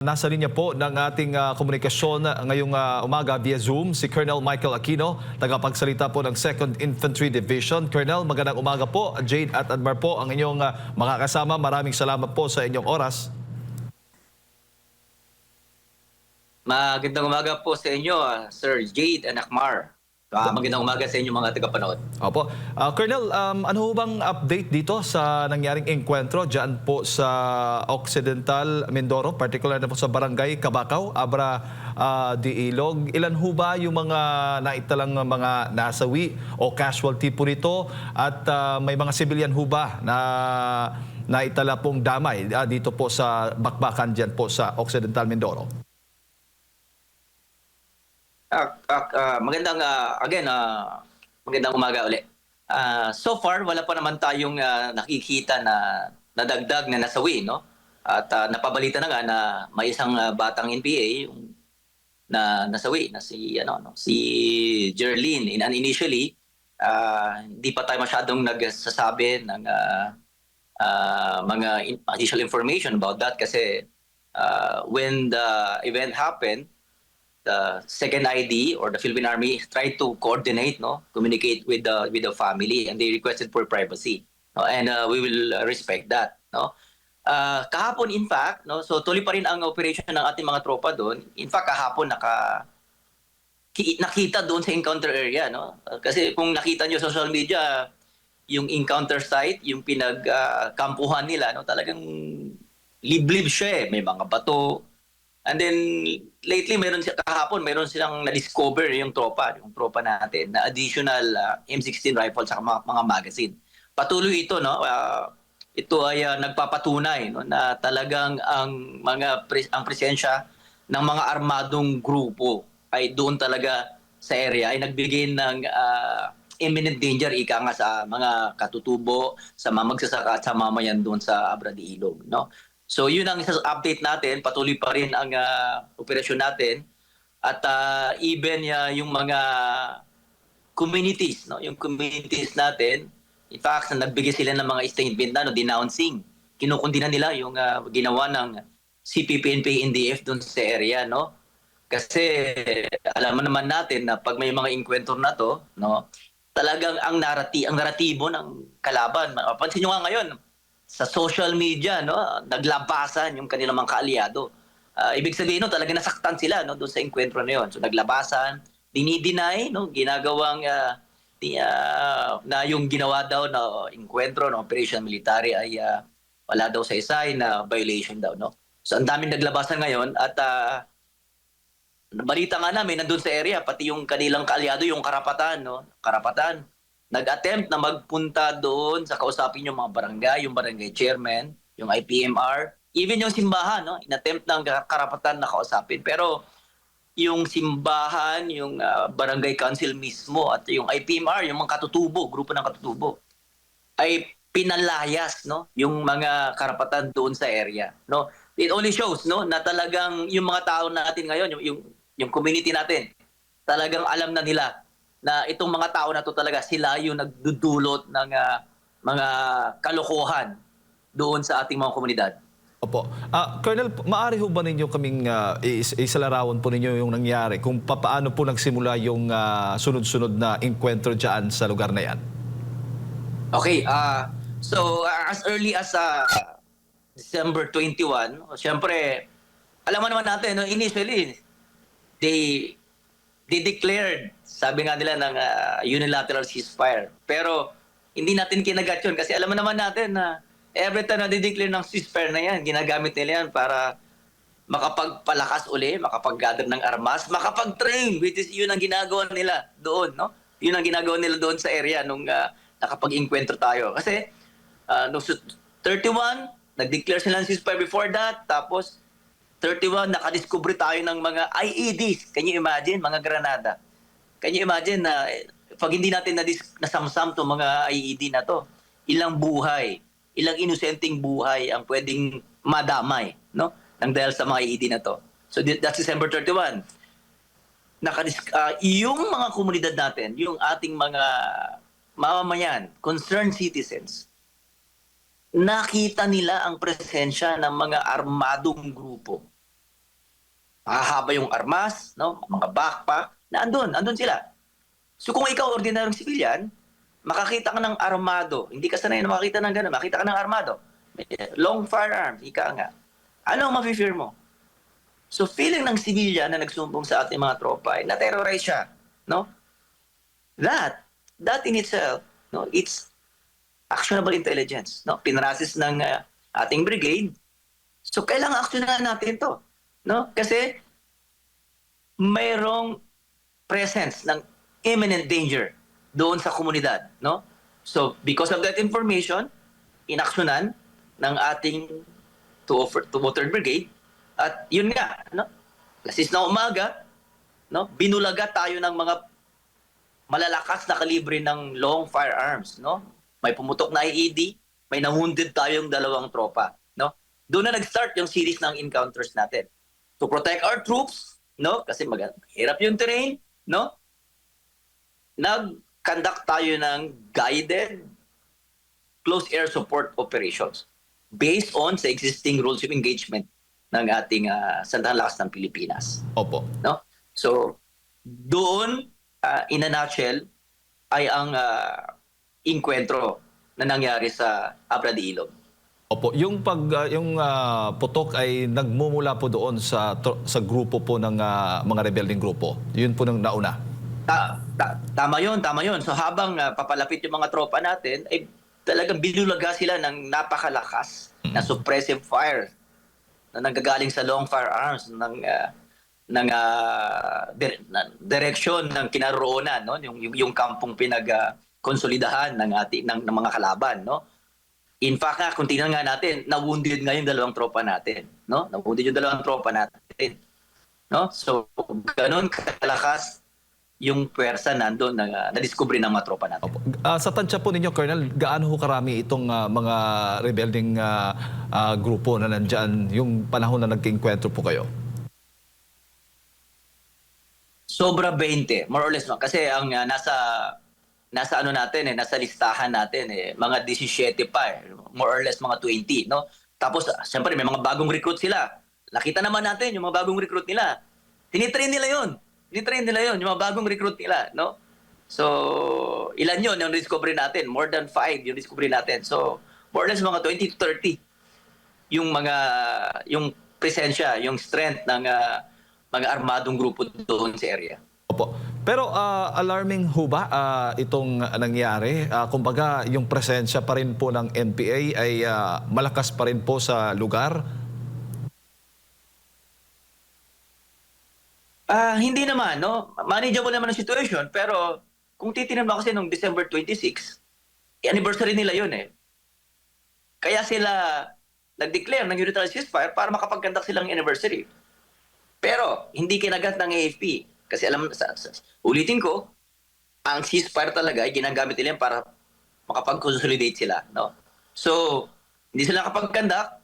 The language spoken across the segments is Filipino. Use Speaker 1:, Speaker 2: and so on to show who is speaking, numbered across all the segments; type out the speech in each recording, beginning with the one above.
Speaker 1: Nasa linya po ng ating komunikasyon ngayong umaga via Zoom si Colonel Michael Aquino, tagapagsalita po ng 2nd Infantry Division. Colonel, magandang umaga po. Jade at Admar po ang inyong makakasama. Maraming salamat po sa inyong oras.
Speaker 2: Magandang umaga po sa inyo, Sir Jade and Akmar. Magandang umaga sa inyo mga tagapanood.
Speaker 1: Opo. Colonel, ano ho bang update dito sa nangyaring engkwentro dyan po sa Occidental Mindoro, particular na po sa Barangay Cabacao, Abra de Ilog? Ilan ho ba yung mga naitalang mga nasawi o casualty po nito? At may mga civilian ho ba na naitala pong damay dito po sa bakbakan dyan po sa Occidental Mindoro?
Speaker 2: Magandang umaga ulit. So far, wala pa naman tayong nakikita na nadagdag na nasawi, no? At napabalita na nga na may isang batang NPA yung na nasawi na si Jerlyn. Initially, hindi pa tayo masyadong nagsasabi ng mga additional information about that kasi when the event happened, the second ID or the Philippine Army tried to coordinate, communicate with the family, and they requested for privacy, and we will respect that, kahapon in fact, so tuloy pa rin ang operation ng ating mga tropa doon. In fact, kahapon nakita doon sa encounter area, kasi kung nakita nyo sa social media yung encounter site, yung pinagkampuhan nila, talagang liblib siya, may mga bato. And then lately kahapon mayroon silang na-discover yung tropa natin na additional M16 rifles sa mga magazine. Patuloy ito, ito ay nagpapatunay, na talagang ang presensya ng mga armadong grupo ay doon talaga sa area ay nagbigay ng imminent danger ika nga sa mga katutubo, sa mga magsasaka at sa mamayan doon sa Abra de Ilog, So yun ang isa update natin, patuloy pa rin ang operasyon natin at even yung mga communities, yung communities natin, in fact, nagbigay sila ng mga statement na denouncing. Kinukundina nila yung ginawa ng CPP-NPA NDF doon sa area, Kasi alam mo naman natin na pag may mga encounter na to, talagang ang naratibo ng kalaban. Mapansin nyo nga ngayon, sa social media, naglabasan yung kanilang mga kaalyado. Ibig sabihin, talaga nasaktan sila, doon sa enkwentro na yun. So naglabasan, dinideny, ginagawang na yung ginawa daw na enkwentro, operation military ay wala daw sa isay na violation daw, So ang daming naglabasan ngayon at balita nga namin nandun sa area, pati yung kanilang kaalyado, yung Karapatan, Karapatan, nag-attempt na magpunta doon sa kausapin yung mga barangay, yung barangay chairman, yung IPMR, even yung simbahan, in-attempt ng Karapatan na kausapin. Pero yung simbahan, yung barangay council mismo at yung IPMR, yung mga katutubo, grupo ng katutubo, ay pinalayas, yung mga Karapatan doon sa area, It only shows, na talagang yung mga tao natin ngayon, yung community natin, talagang alam na nila na itong mga tao na to talaga sila yung nagdudulot ng mga kalokohan doon sa ating mga komunidad.
Speaker 1: Opo. Colonel, maaari ho ba ninyo kaming isalarawan po ninyo yung nangyari kung paano po nagsimula yung sunod-sunod na enkwentro dyan sa lugar na yan?
Speaker 2: Okay. So as early as December 21, siyempre, alam mo naman natin, initially, they declared, sabi nga nila, ng unilateral ceasefire. Pero hindi natin kinagat yun kasi alam naman natin na every time na declare ng ceasefire na yan, ginagamit nila yan para makapagpalakas uli, makapag-gather ng armas, makapag-train, which is yun ang ginagawa nila doon, Yun ang ginagawa nila doon sa area nung nakapag-enkwentro tayo. Kasi nung 31, nag-declare sila ng ceasefire before that, tapos 31, nakadiscover tayo ng mga IEDs. Can you imagine? Mga granada. Can you imagine na pag hindi natin nasamsam to mga IED na to, ilang buhay, ilang inosenteng buhay ang pwedeng madamay, nang dahil sa mga IED na to. So that's December 31. Yung mga komunidad natin, yung ating mga mamamayan, concerned citizens, nakita nila ang presensya ng mga armadong grupo Mahahaba yung armas, no? Mga backpack, na andun sila. So kung ikaw ordinaryong civilian, makakita ka ng armado. Hindi ka sanay na makakita ng gano'n. Makita ka ng armado. Long firearms, ika nga. Ano ang mafe-fear mo? So feeling ng civilian na nagsumbong sa ating mga tropa ay na-terrorize siya. No? That in itself, no, it's actionable intelligence. No? Pinrasis ng ating brigade. So kailangan aksyonan natin to. No? Kasi mayroong presence ng imminent danger doon sa komunidad, no? So, because of that information, inaksyonan ng ating 203rd Brigade at yun nga, no? Lasis na umaga, no? Binulaga tayo ng mga malalakas na kalibre ng long firearms, no? May pumutok na IED, may na-wounded tayong 2 tropa, no? Doon na nag-start yung series ng encounters natin. To protect our troops, no? Kasi mahirap yung terrain, no? Nag-conduct tayo ng guided close air support operations based on sa existing rules of engagement ng ating Sandang Lakas ng Pilipinas.
Speaker 1: Opo.
Speaker 2: No? So, doon, in a nutshell, ay ang inkwentro na nangyari sa Abra de Ilog.
Speaker 1: Opo, yung putok ay nagmumula po doon sa grupo po ng mga rebelding grupo. Yun po nang nauna.
Speaker 2: Tama yun. So habang papalapit yung mga tropa natin, ay talagang binulaga sila ng napakalakas na suppressive fire na nanggagaling sa long firearms ng direksyon ng kinaroonan, no? Yung kampong pinagkonsolidahan ng mga kalaban, no? In fact, kung tingnan nga natin, na-wounded nga yung 2 tropa natin, no? Na-wounded yung 2 tropa natin, no? So ganun kalakas yung pwersa nandun na na-discovery ng mga tropa natin.
Speaker 1: Opo. Sa tansya po ninyo, Colonel, gaano ho karami itong mga rebelding grupo na nandyan yung panahon na nagkiinkwentro po kayo?
Speaker 2: Sobra 20, more or less. No? Kasi ang nasa ano natin nasa listahan natin mga 17 pa more or less mga 20, no? Tapos siyempre may mga bagong recruit sila. Nakita naman natin yung mga bagong recruit nila. Tinitrain nila 'yon. Yung mga bagong recruit nila, no? So, ilan 'yon yung discovery natin? More than 5 yung discovery natin. So, more or less mga 20 to 30 yung presensya, yung strength ng mga armadong grupo doon sa area.
Speaker 1: Opo. Pero alarming ho ba itong nangyari? Kumbaga, yung presensya pa rin po ng NPA ay malakas pa rin po sa lugar?
Speaker 2: Hindi naman, no? Manageable naman ang situation, pero kung titingnan mo kasi nung December 26, anniversary nila yun Kaya sila nag-declare ng unilateral ceasefire para makapag-conduct silang anniversary. Pero hindi kinagat ng AFP. Kasi ulitin ko, ang ceasefire talaga ay ginagamit nila para makapag-consolidate sila, no? So, hindi sila nakapag-conduct,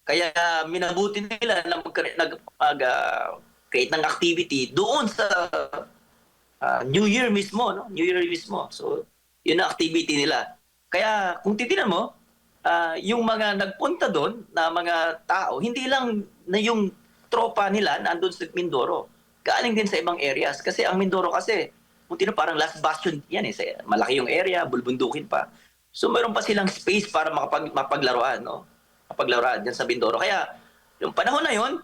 Speaker 2: kaya minabuti nila na mag-create ng activity doon sa New Year mismo, no? New Year mismo. So, yun ang activity nila. Kaya kung titingnan mo, yung mga nagpunta doon na mga tao, hindi lang na yung tropa nila na andun sa Mindoro. Galing din sa ibang areas. Kasi ang Mindoro kasi, kung tinan parang last bastion yan malaki yung area, bulbundukin pa. So, mayroon pa silang space para mapaglaruan, no? Mapaglaruan dyan sa Mindoro. Kaya, yung panahon na yon,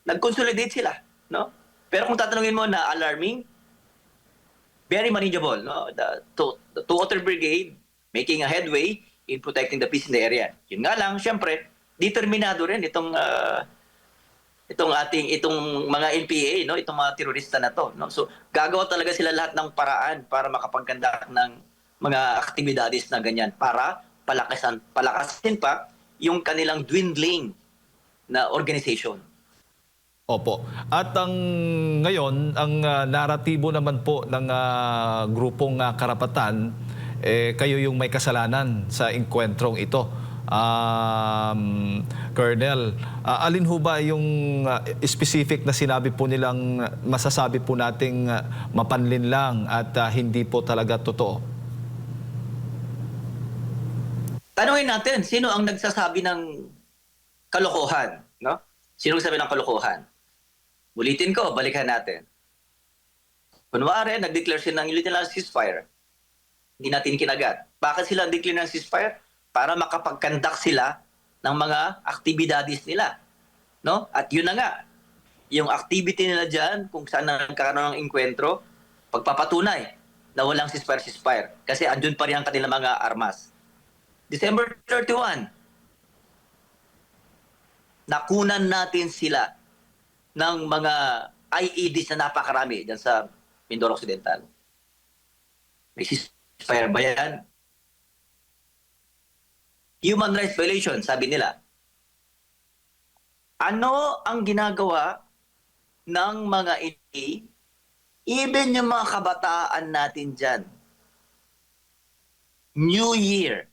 Speaker 2: nag-consolidate sila, no? Pero kung tatanungin mo na alarming, very manageable, no? The 203rd Brigade making a headway in protecting the peace in the area. Yun nga lang, syempre, determinado rin itong mga NPA, no? Itong mga terorista na to, no? So, gagawa talaga sila lahat ng paraan para makapagkandak ng mga aktibidades na ganyan para palakasin pa yung kanilang dwindling na organization.
Speaker 1: Opo. At ngayon, ang naratibo naman po ng grupong Karapatan, kayo yung may kasalanan sa engkwentrong ito. Colonel, alin ho ba yung specific na sinabi po nilang masasabi po nating mapanlin lang at hindi po talaga totoo?
Speaker 2: Tanungin natin, sino ang nagsasabi ng kalokohan, no? Sino nagsasabi ng kalokohan? Ulitin ko, balikan natin. Kunwari, nag-declare sila ng unilateral ceasefire. Hindi natin kinagat. Bakit sila declare ng ceasefire? Para makapag-conduct sila ng mga aktibidades nila. No? At yun na nga, yung activity nila dyan, kung saan nagkaroon ng enkwentro, pagpapatunay na walang ceasefire. Kasi andun pa rin ang kanilang mga armas. December 31, nakunan natin sila ng mga IEDs na napakarami dyan sa Mindoro Occidental. May ceasefire ba yan? Human rights violation, sabi nila. Ano ang ginagawa ng mga ini, even yung mga kabataan natin dyan? New Year,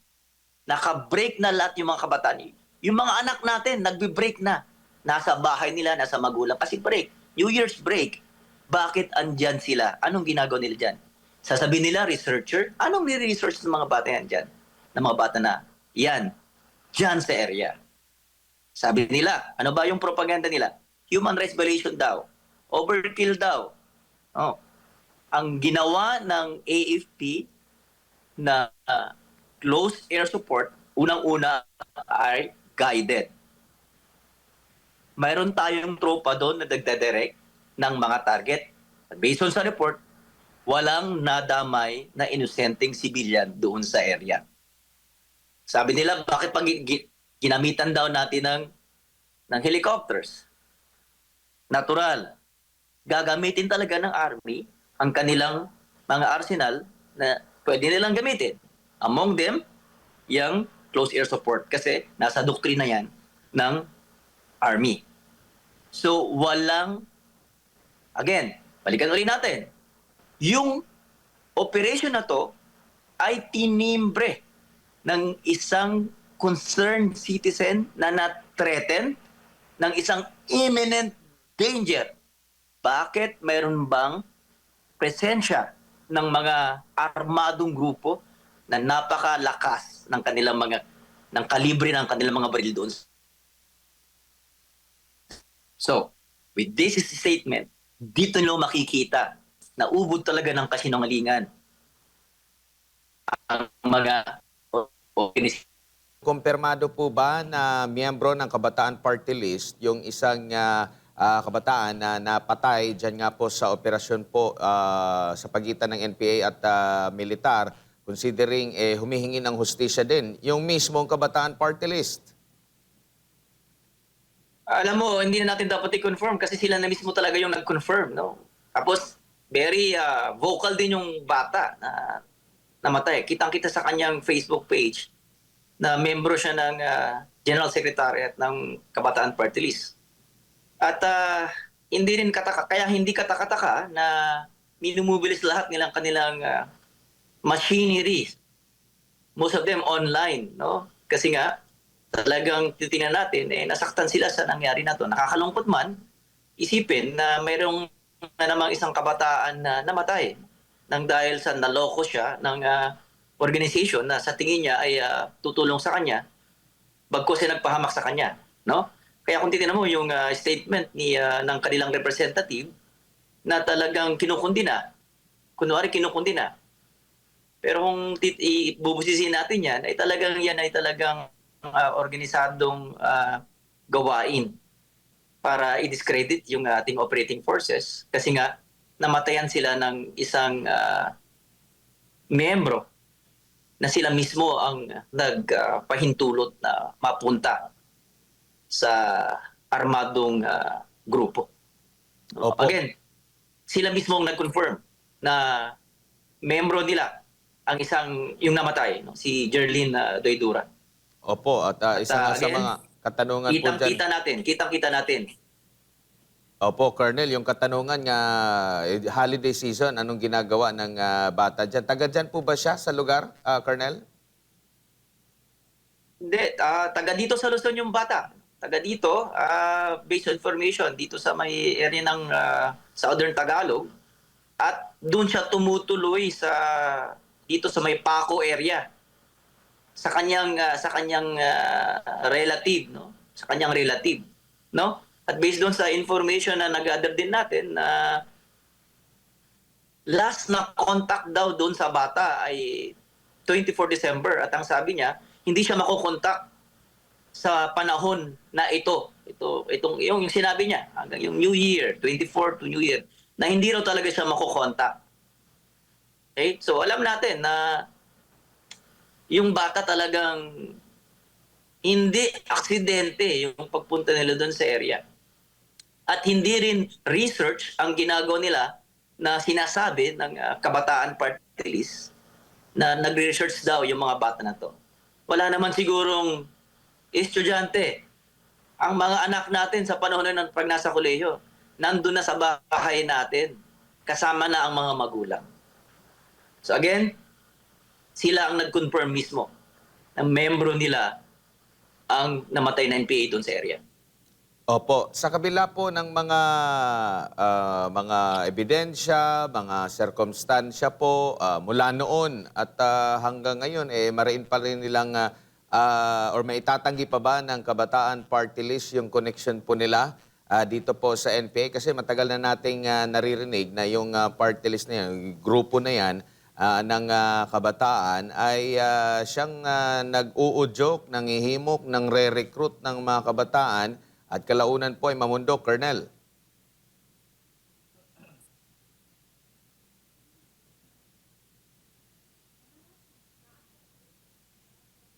Speaker 2: naka-break na lahat yung mga kabataan. Yung mga anak natin, nagbe-break na. Nasa bahay nila, nasa magulang. Kasi break, New Year's break. Bakit andyan sila? Anong ginagawa nila dyan? Sasabihin nila, researcher, anong ni-research ng mga bata yan dyan? Ng mga bata na, yan, dyan sa area. Sabi nila, ano ba yung propaganda nila? Human rights violation daw. Overkill daw. Oh. Ang ginawa ng AFP na close air support, unang-una ay guided. Mayroon tayong tropa doon na nagdadirect ng mga target. Based on sa report, walang nadamay na inosenteng civilian doon sa area. Sabi nila, bakit pag ginamitan daw natin ng helicopters? Natural. Gagamitin talaga ng Army ang kanilang mga arsenal na pwede nilang gamitin. Among them, yung close air support kasi nasa doktrina yan ng Army. So, again, balikan ulit natin. Yung operation na to ay tinimbre ng isang concerned citizen na na-threaten ng isang imminent danger. Bakit mayroon bang presensya ng mga armadong grupo na napakalakas ng kanilang ng kalibre ng kanilang mga baril doon? So, with this statement, dito nyo makikita na ubod talaga ng kasinungalingan ang mga organisasyon.
Speaker 3: Kumpirmado po ba na miyembro ng Kabataan Party List yung isang kabataan na napatay dyan nga po sa operasyon po sa pagitan ng NPA at militar, considering humihingi ng hustisya din, yung mismong Kabataan Party List?
Speaker 2: Alam mo, hindi na natin dapat i-confirm kasi sila na mismo talaga yung nag-confirm. No? Tapos, very vocal din yung bata na namatay. Kitang-kita sa kanyang Facebook page na membro siya ng General Secretariat ng Kabataan Party List. At hindi rin kaya hindi katakataka na minumubilis lahat nilang kanilang machinery. Most of them online, no? Kasi nga talagang titingnan natin nasaktan sila sa nangyari na to. Nakakalungkot man isipin na mayroong na namang isang kabataan na namatay nang dahil sa naloko siya ng organization na sa tingin niya ay tutulong sa kanya bagkus ay nagpahamak sa kanya, no? Kaya kung titingnan mo yung statement ng kanilang representative na talagang kinukundina, kunwari kinukundina. Pero kung ibubusisiin natin yan ay talagang organisadong gawain para i-discredit yung ating operating forces kasi nga namatayan sila ng isang miyembro na sila mismo ang nagpahintulot na mapunta sa armadong grupo. No?
Speaker 3: Opo.
Speaker 2: Again, sila mismo ang nag-confirm na miyembro nila ang yung namatay, no? Si Jerlyn Doydura.
Speaker 3: Opo, at isa nga sa
Speaker 2: again,
Speaker 3: mga katanungan po dyan.
Speaker 2: Kitang-kita natin.
Speaker 3: Opo, Colonel, yung katanungan nga, holiday season, anong ginagawa ng bata dyan? Taga dyan po ba siya sa lugar, Colonel?
Speaker 2: Hindi, taga dito sa Luzon yung bata. Taga dito, based on information, dito sa may area ng Southern Tagalog. At doon siya tumutuloy dito sa may Paco area. Sa kanyang relative, no? Sa kanyang relative, no? At based doon sa information na nag-gather din natin na last na contact daw doon sa bata ay 24 December at ang sabi niya, hindi siya makokontak sa panahon na itong yung sinabi niya hanggang yung New Year, 24 to New Year, na hindi raw talaga siya makokontak. Okay? So alam natin na yung bata talagang hindi aksidente yung pagpunta nila doon sa area. At hindi rin research ang ginagawa nila na sinasabi ng Kabataan Party List na nagre-research daw yung mga bata na to. Wala naman sigurong estudyante. Ang mga anak natin sa panahon na pag nasa kolehiyo, nandun na sa bahay natin, kasama na ang mga magulang. So again, sila ang nag-confirm mismo na membro nila ang namatay na NPA doon sa area.
Speaker 3: Opo, sa kabila po ng mga ebidensya, mga sirkumstansya po mula noon at hanggang ngayon mariin pa rin nilang or maitatanggi pa ba ng Kabataan Party List yung connection po nila dito po sa NPA kasi matagal na nating naririnig na yung party list na yan, yung grupo na yan ng kabataan ay siyang nag-uudyok, nangihimok, nang re-recruit ng mga kabataan at kalaunan po ay mamundok, Colonel.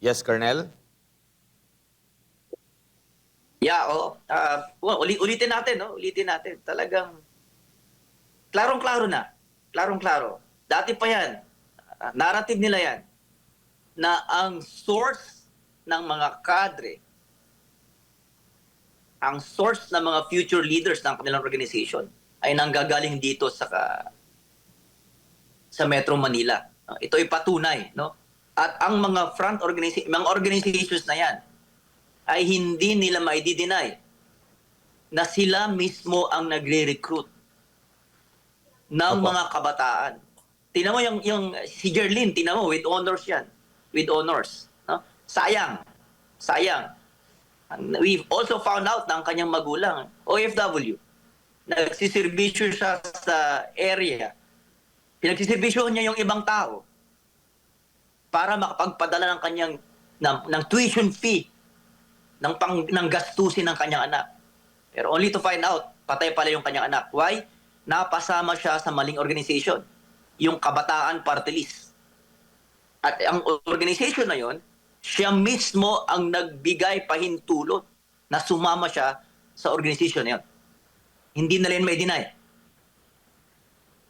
Speaker 3: Yes, Colonel?
Speaker 2: Yeah, ulitin natin, no? Ulitin natin. Talagang klarong-klaro na. Klarong-klaro. Dati pa yan. Narrative nila yan na ang source ng mga kadre, ang source ng mga future leaders ng kanilang organization ay nanggagaling dito sa Metro Manila. Ito ay patunay, no? At ang mga mga organizations na yan ay hindi nila mai-deny na sila mismo ang nagre-recruit ng
Speaker 3: Opo.
Speaker 2: mga kabataan. Tingnan mo yung si Jerlyn, tingnan mo, with honors yan. With honors. No? Sayang. We've also found out na ang kanyang magulang, OFW, nagsisirbisyo siya sa area. Pinagsisirbisyo niya yung ibang tao para makapagpadala ng kanyang ng tuition fee ng gastusin ng kanyang anak. Pero only to find out, patay pala yung kanyang anak. Why? Napasama siya sa maling organization, yung Kabataan Party List. At ang organization na yon, siya mismo ang nagbigay pahintulot na sumama siya sa organization na yon. Hindi na rin may deny.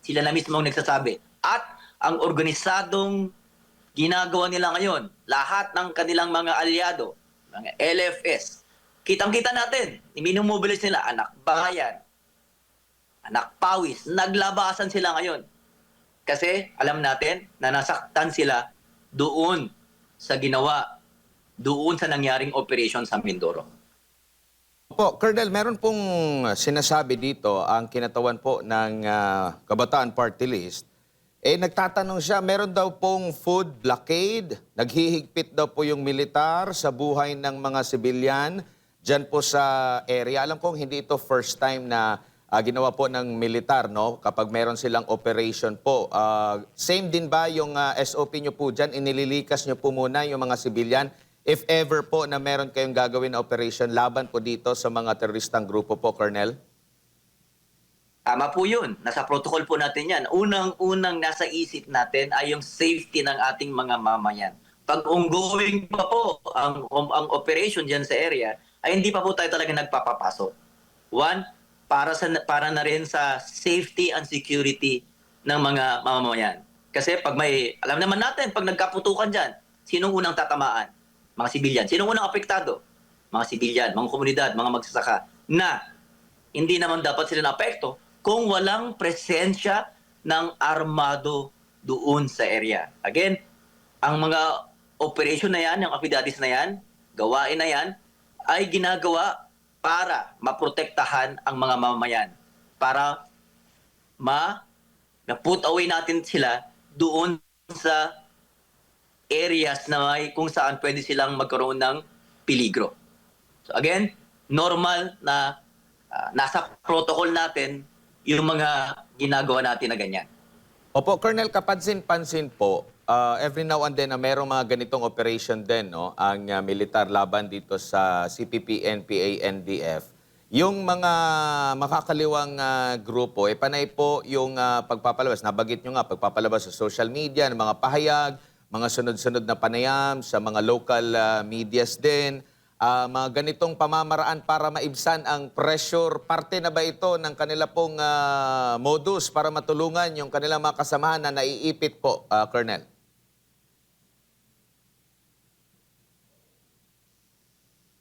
Speaker 2: Sila na mismo ang nagsasabi. At ang organisadong ginagawa nila ngayon, lahat ng kanilang mga alyado, mga LFS, kitang-kita natin, iminumobilize nila anak bayan, anak pawis, naglabasan sila ngayon. Kasi alam natin na nasaktan sila doon sa ginawa, doon sa nangyaring operation sa Mindoro.
Speaker 3: Po, Colonel, meron pong sinasabi dito ang kinatawan po ng Kabataan Party List. Nagtatanong siya, meron daw pong food blockade, naghihigpit daw po yung militar sa buhay ng mga sibilyan dyan po sa area. Alam kong hindi ito first time na ginawa po ng militar, no? Kapag meron silang operation po. Same din ba yung SOP nyo po dyan? Inililikas nyo po muna yung mga sibilyan? If ever po na meron kayong gagawin na operation laban po dito sa mga teroristang grupo po, Colonel?
Speaker 2: Tama po yun. Nasa protocol po natin yan. Unang-unang nasa isip natin ay yung safety ng ating mga mamayan. Pag ongoing pa po ang operation dyan sa area, ay hindi pa po tayo talaga nagpapapasok. One, para na rin sa safety and security ng mga mamamayan. Kasi pag alam naman natin, pag nagkaputukan dyan, sinong unang tatamaan? Mga sibilyan. Sinong unang apektado? Mga sibilyan, mga komunidad, mga magsasaka. Na hindi naman dapat sila na-apekto kung walang presensya ng armado doon sa area. Again, ang mga operation na yan, yung affidavits na yan, gawain na yan, ay ginagawa para maprotektahan ang mga mamamayan. Para na-put away natin sila doon sa areas na kung saan pwede silang magkaroon ng peligro. So again, normal na nasa protocol natin yung mga ginagawa natin na ganyan.
Speaker 3: Opo, Colonel, kapansin-pansin po, every now and then na merong mga ganitong operation din, no, ang militar laban dito sa CPP, NPA, NDF. Yung mga makakaliwang grupo, panay po yung pagpapalabas. Nabagit nyo nga, pagpapalabas sa social media ng mga pahayag, mga sunod-sunod na panayam sa mga local medias din. Mga ganitong pamamaraan para maibsan ang pressure. Parte na ba ito ng kanila pong modus para matulungan yung kanilang mga kasamahan na naiipit po, Colonel?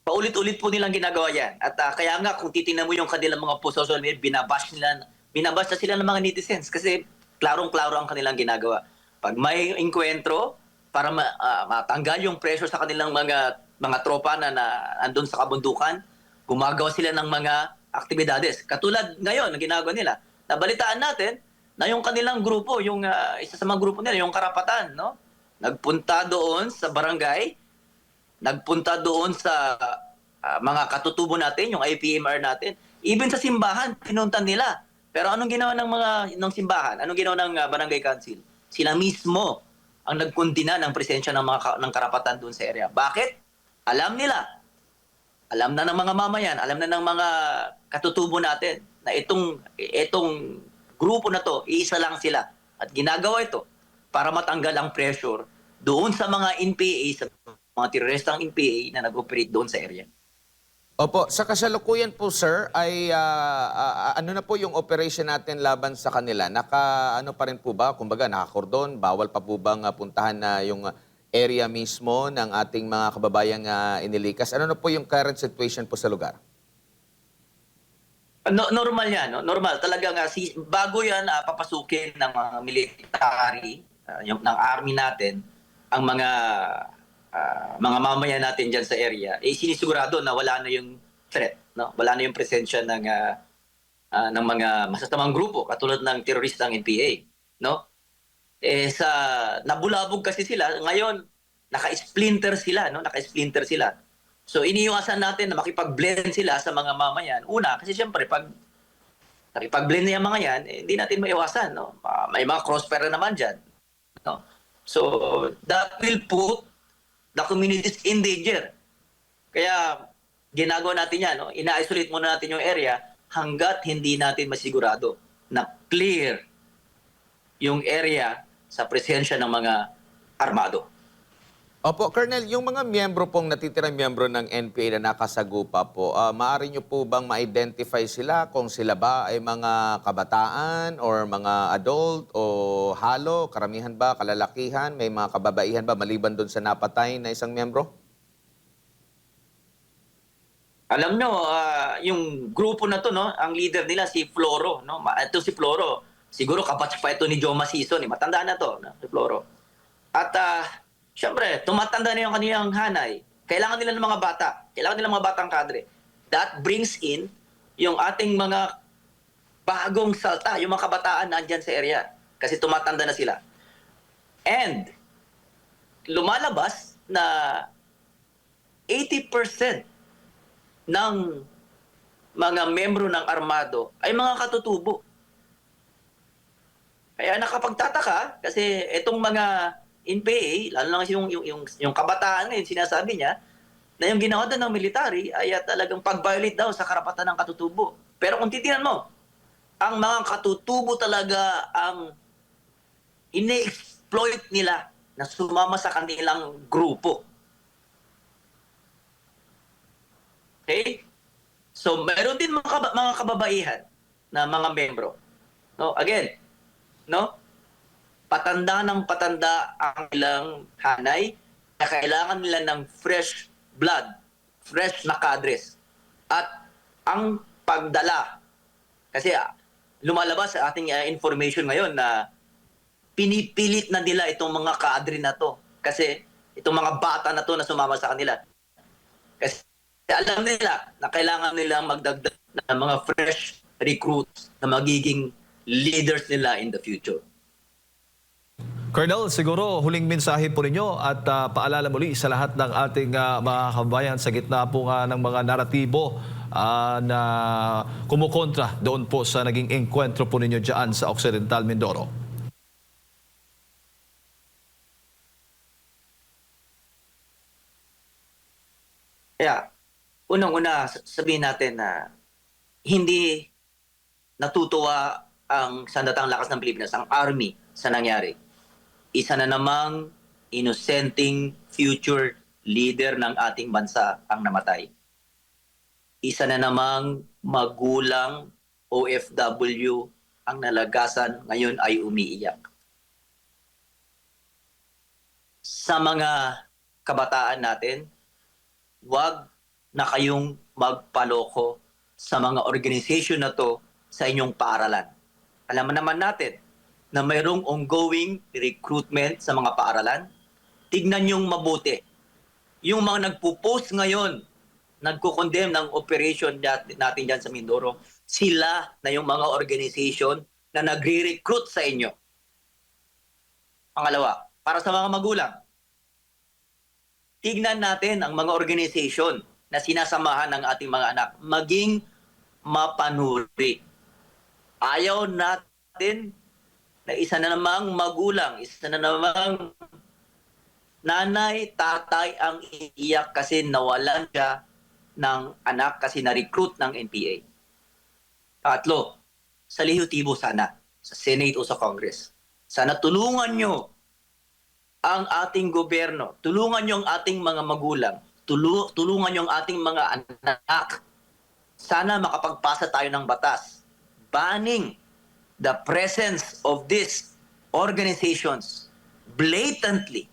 Speaker 2: Paulit-ulit po nilang ginagawa yan. At kaya nga kung titingnan mo yung kanilang mga post social media, binabash na sila ng mga netizens kasi klarong-klaro ang kanilang ginagawa. Pag may inkwentro, para matanggal yung pressure sa kanilang mga tropa na andun sa kabundukan, gumagawa sila ng mga aktibidades. Katulad ngayon, ang ginagawa nila. Nabalitaan natin na yung kanilang grupo, yung isa sa mga grupo nila, yung Karapatan, no? Nagpunta doon sa barangay, nagpunta doon sa mga katutubo natin, yung IPMR natin. Even sa simbahan, pinuntan nila. Pero anong ginawa ng simbahan? Anong ginawa ng barangay council? Sila mismo ang nagkondina ng presensya ng Karapatan doon sa area. Bakit? Alam nila. Alam na ng mga mamayan, alam na ng mga katutubo natin na itong grupo na to, iisa lang sila. At ginagawa ito para matanggal ang pressure doon sa mga NPA, sa mga teroristang NPA na nag-operate doon sa area.
Speaker 3: Opo, sa kasalukuyan po, sir, ay ano na po yung operation natin laban sa kanila? Ano pa rin po ba? Kumbaga, nakakordon, bawal pa po bang puntahan na yung area mismo ng ating mga kababayang inilikas? Ano na po yung current situation po sa lugar?
Speaker 2: Normal yan, no? Normal. Talagang bago yan papasukin ng mga military, ng army natin, ang mga mamayan natin dyan sa area, sinisigurado na wala na yung threat, no? Wala na yung presensya ng mga masasamang grupo katulad ng teroristang NPA, no? Nabulabog kasi sila, ngayon naka-splinter sila, no? Naka-splinter sila. So iniiwasan natin na makipag-blend sila sa mga mamayan. Una, kasi siyempre pag nakipag-blend na yung mga yan, hindi natin maiwasan, no? May mga crossfire naman dyan, no? So that will put the communities in danger. Kaya ginagawa natin yan, no? Ina-isolate muna natin yung area hanggat hindi natin masigurado na clear yung area sa presensya ng mga armado.
Speaker 3: Opo, Colonel, yung mga miyembro pong natitirang miyembro ng NPA na nakasagupa po, maaari nyo po bang ma-identify sila kung sila ba ay mga kabataan or mga adult o halo, karamihan ba, kalalakihan, may mga kababaihan ba maliban doon sa napatay na isang miyembro?
Speaker 2: Alam nyo, yung grupo na to, no, ang leader nila si Floro, no? Ito si Floro, siguro kabatch pa ito ni Joe Masison, matanda na to, no? Si Floro. At siyempre, tumatanda na yung kanilang hanay. Kailangan nila ng mga bata. Kailangan nila ng mga batang kadre. That brings in yung ating mga bagong salta, yung mga kabataan na andyan sa area. Kasi tumatanda na sila. And lumalabas na 80% ng mga membro ng armado ay mga katutubo. Kaya nakapagtataka kasi itong mga NPA, lalo lang yung kabataan ngayon, sinasabi niya na yung ginawa doon ng military ay talagang pag-violate daw sa karapatan ng katutubo. Pero kung titingnan mo, ang mga katutubo talaga ang ine-exploit nila na sumama sa kanilang grupo. Okay? So, meron din mga kababaihan na mga membro. No? Again, no? Patanda ng patanda ang ilang hanay na kailangan nila ng fresh blood, fresh na kadres. At ang pagdala, kasi lumalabas sa ating information ngayon na pinipilit na nila itong mga kadre na to. Kasi itong mga bata na to na sumama sa kanila. Kasi alam nila na kailangan nila magdagdag ng mga fresh recruits na magiging leaders nila in the future.
Speaker 1: Colonel, siguro huling mensahe po ninyo at paalala muli sa lahat ng ating mga kababayan sa gitna po ng mga naratibo na kumukontra doon po sa naging engkwentro po ninyo dyan sa Occidental Mindoro?
Speaker 2: Kaya, unang-una, sabihin natin na hindi natutuwa ang Sandatang Lakas ng Pilipinas, ang Army, sa nangyari. Isa na namang inosenteng future leader ng ating bansa ang namatay. Isa na namang magulang OFW ang nalagasan, ngayon ay umiiyak. Sa mga kabataan natin, wag na kayong magpaloko sa mga organization na to sa inyong paaralan. Alam naman natin na mayroong ongoing recruitment sa mga paaralan. Tignan yung mabuti. Yung mga nagpo-post ngayon, nagko-condemn ng operation natin dyan sa Mindoro, sila na yung mga organization na nagre-recruit sa inyo. Pangalawa, para sa mga magulang, tignan natin ang mga organization na sinasamahan ng ating mga anak maging mapanuri. Ayaw natin na isa na namang magulang, isa na namang nanay, tatay ang iiyak kasi nawalan siya ng anak kasi na-recruit ng NPA. Tatlo, sa lehiutibo sana, sa Senate o sa Congress, sana tulungan nyo ang ating gobyerno, tulungan nyo ang ating mga magulang, tulungan nyo ang ating mga anak. Sana makapagpasa tayo ng batas banning the presence of these organizations blatantly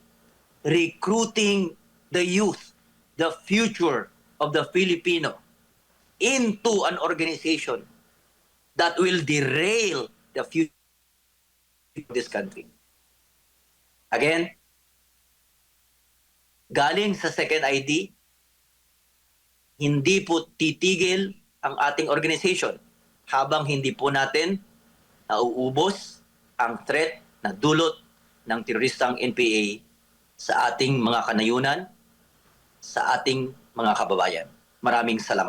Speaker 2: recruiting the youth, the future of the Filipino into an organization that will derail the future of this country. Again, galing sa second ID, hindi po titigil ang ating organization habang hindi po natin nauubos ang threat na dulot ng teroristang NPA sa ating mga kanayunan, sa ating mga kababayan. Maraming salamat.